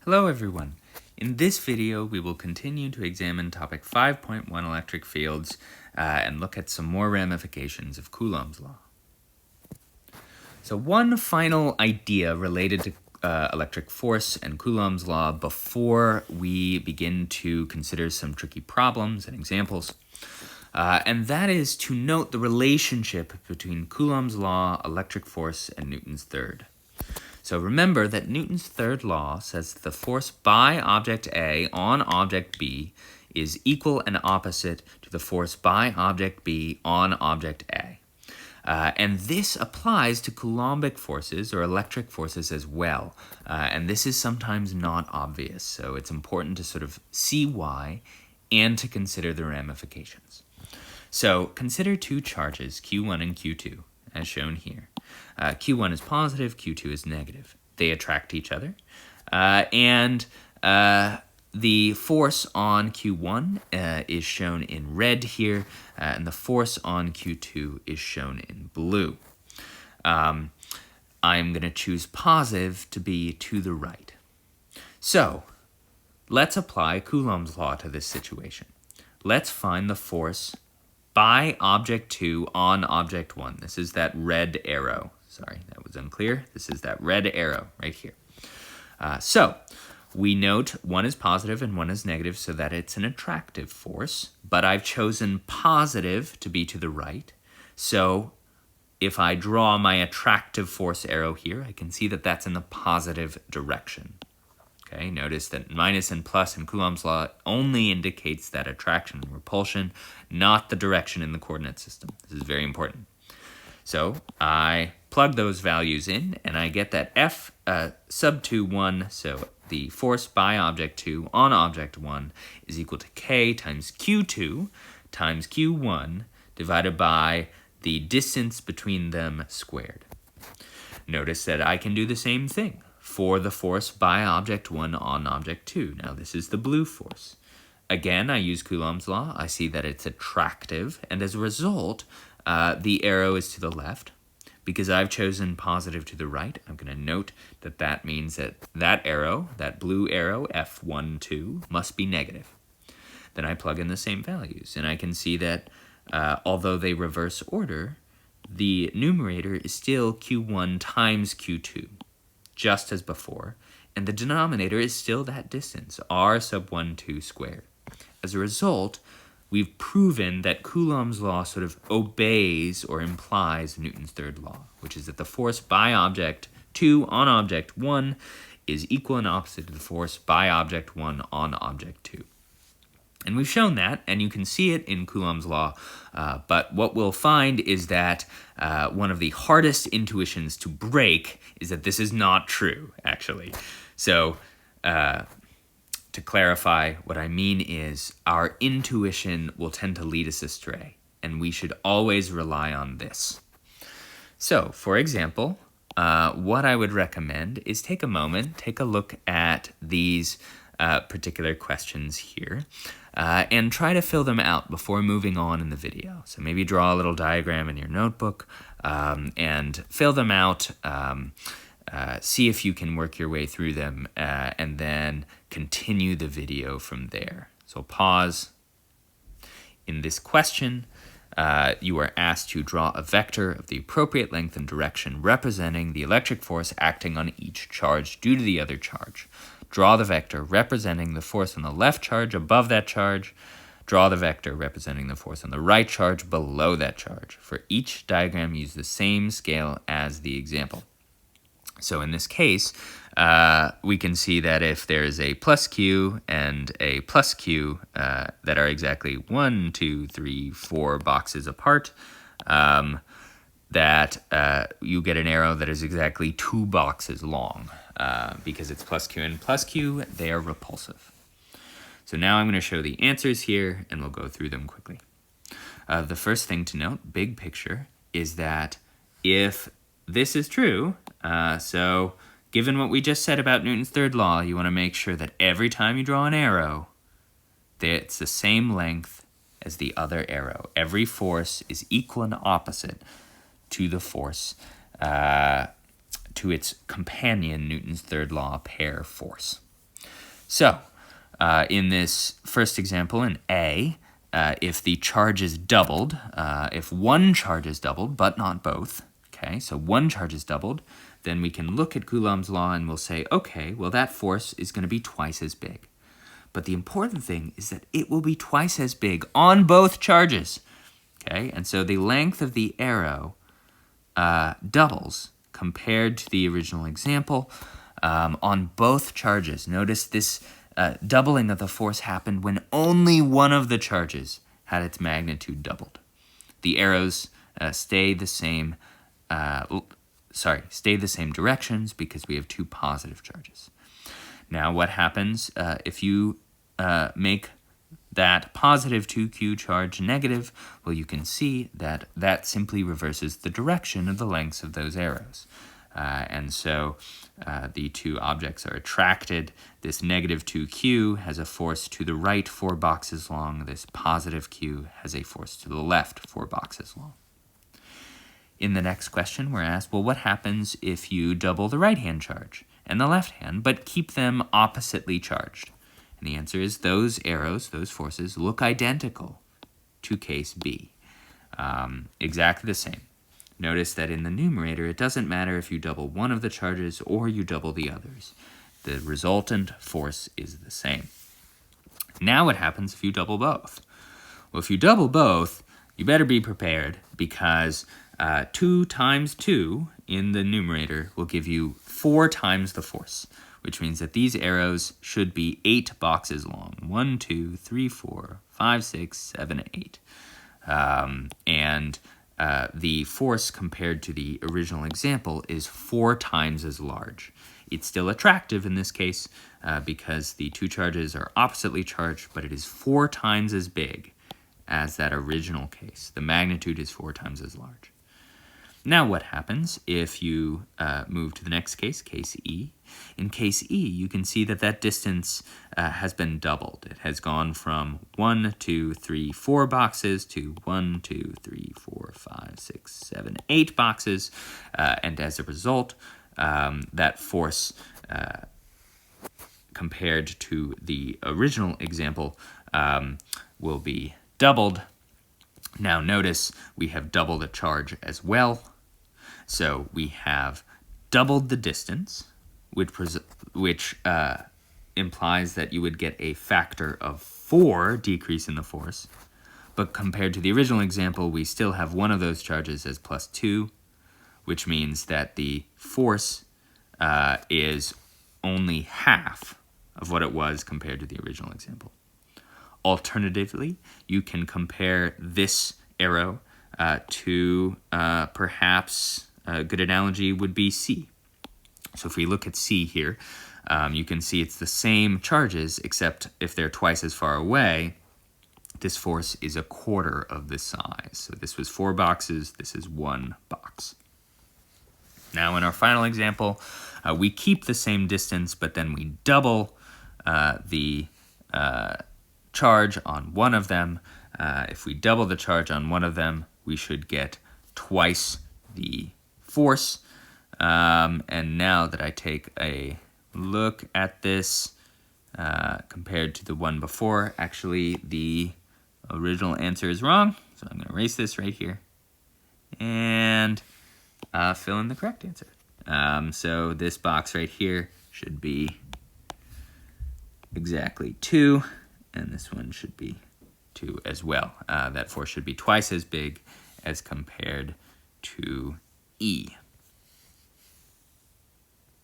Hello everyone. In this video, we will continue to examine topic 5.1 electric fields and look at some more ramifications of Coulomb's law. So one final idea related to electric force and Coulomb's law before we begin to consider some tricky problems and examples. And that is to note the relationship between Coulomb's law, electric force, and Newton's third. So remember that Newton's third law says that the force by object A on object B is equal and opposite to the force by object B on object A. And this applies to Coulombic forces or electric forces as well. And this is sometimes not obvious, so it's important to sort of see why and to consider the ramifications. So consider two charges, Q1 and Q2, as shown here. Q1 is positive, Q2 is negative. They attract each other. And the force on Q1 is shown in red here, and the force on Q2 is shown in blue. I'm going to choose positive to be to the right. So let's apply Coulomb's law to this situation. Let's find the force by object 2 on object 1. This is that red arrow. Sorry, that was unclear. This is that red arrow right here. So we note one is positive and one is negative so that it's an attractive force, but I've chosen positive to be to the right. So if I draw my attractive force arrow here, I can see that that's in the positive direction. Okay, notice that minus and plus in Coulomb's law only indicates that attraction and repulsion, not the direction in the coordinate system. This is very important. So I plug those values in, and I get that F sub 2, 1, so the force by object 2 on object 1 is equal to K times Q2 times Q1 divided by the distance between them squared. Notice that I can do the same thing for the force by object 1 on object 2. Now this is the blue force. Again, I use Coulomb's law. I see that it's attractive, and as a result, the arrow is to the left. Because I've chosen positive to the right, I'm going to note that that means that that arrow, that blue arrow, F1, 2, must be negative. Then I plug in the same values, and I can see that although they reverse order, the numerator is still Q1 times Q2, just as before, and the denominator is still that distance, r sub 1, 2 squared. As a result, we've proven that Coulomb's law sort of obeys or implies Newton's third law, which is that the force by object 2 on object 1 is equal and opposite to the force by object 1 on object 2. And we've shown that, and you can see it in Coulomb's law, but what we'll find is that one of the hardest intuitions to break is that this is not true, actually. So to clarify, what I mean is our intuition will tend to lead us astray, and we should always rely on this. So, for example, what I would recommend is take a moment, take a look at these particular questions here, and try to fill them out before moving on in the video. So maybe draw a little diagram in your notebook and fill them out. See if you can work your way through them, and then continue the video from there. So pause. In this question, you are asked to draw a vector of the appropriate length and direction representing the electric force acting on each charge due to the other charge. Draw the vector representing the force on the left charge above that charge. Draw the vector representing the force on the right charge below that charge. For each diagram, use the same scale as the example. So in this case, we can see that if there is a plus Q and a plus Q that are exactly 1, 2, 3, 4 boxes apart, that you get an arrow that is exactly 2 boxes long. Because it's plus Q and plus Q, they are repulsive. So now I'm going to show the answers here, and we'll go through them quickly. The first thing to note, big picture, is that if this is true, so given what we just said about Newton's third law, you want to make sure that every time you draw an arrow, that it's the same length as the other arrow. Every force is equal and opposite to the force, to its companion, Newton's third law pair force. So, in this first example in A, if the charge is doubled, if one charge is doubled, but not both, okay, so one charge is doubled, then we can look at Coulomb's law and we'll say, okay, well that force is going to be twice as big. But the important thing is that it will be twice as big on both charges, okay, and so the length of the arrow doubles compared to the original example on both charges. Notice this doubling of the force happened when only one of the charges had its magnitude doubled. The arrows stay the same directions because we have two positive charges. Now what happens if you make that positive 2q charge negative? Well, you can see that that simply reverses the direction of the lengths of those arrows. And so the two objects are attracted. This negative 2q has a force to the right 4 boxes long. This positive q has a force to the left 4 boxes long. In the next question, we're asked, well, what happens if you double the right-hand charge and the left hand, but keep them oppositely charged? And the answer is those arrows, those forces, look identical to case B. Exactly the same. Notice that in the numerator, it doesn't matter if you double one of the charges or you double the others. The resultant force is the same. Now what happens if you double both? Well, if you double both, you better be prepared because 2 times 2 in the numerator will give you 4 times the force, which means that these arrows should be 8 boxes long. 1, 2, 3, 4, 5, 6, 7, 8. And the force compared to the original example is 4 times as large. It's still attractive in this case because the two charges are oppositely charged, but it is 4 times as big as that original case. The magnitude is 4 times as large. Now what happens if you move to the next case, case E? In case E, you can see that that distance has been doubled. It has gone from 1, 2, 3, 4 boxes to 1, 2, 3, 4, 5, 6, 7, 8 boxes. And as a result, that force compared to the original example will be doubled. Now notice we have doubled the charge as well. So we have doubled the distance, which implies that you would get a factor of 4 decrease in the force. But compared to the original example, we still have one of those charges as plus 2, which means that the force is only half of what it was compared to the original example. Alternatively, you can compare this arrow to perhaps a good analogy would be C. So if we look at C here, you can see it's the same charges, except if they're twice as far away, this force is a quarter of the size. So this was 4 boxes, this is 1 box. Now in our final example, we keep the same distance, but then we double the charge on one of them. If we double the charge on one of them, we should get twice the force. And now that I take a look at this compared to the one before, actually the original answer is wrong. So I'm going to erase this right here and fill in the correct answer. So this box right here should be exactly 2, and this one should be 2 as well. That force should be twice as big as compared to E.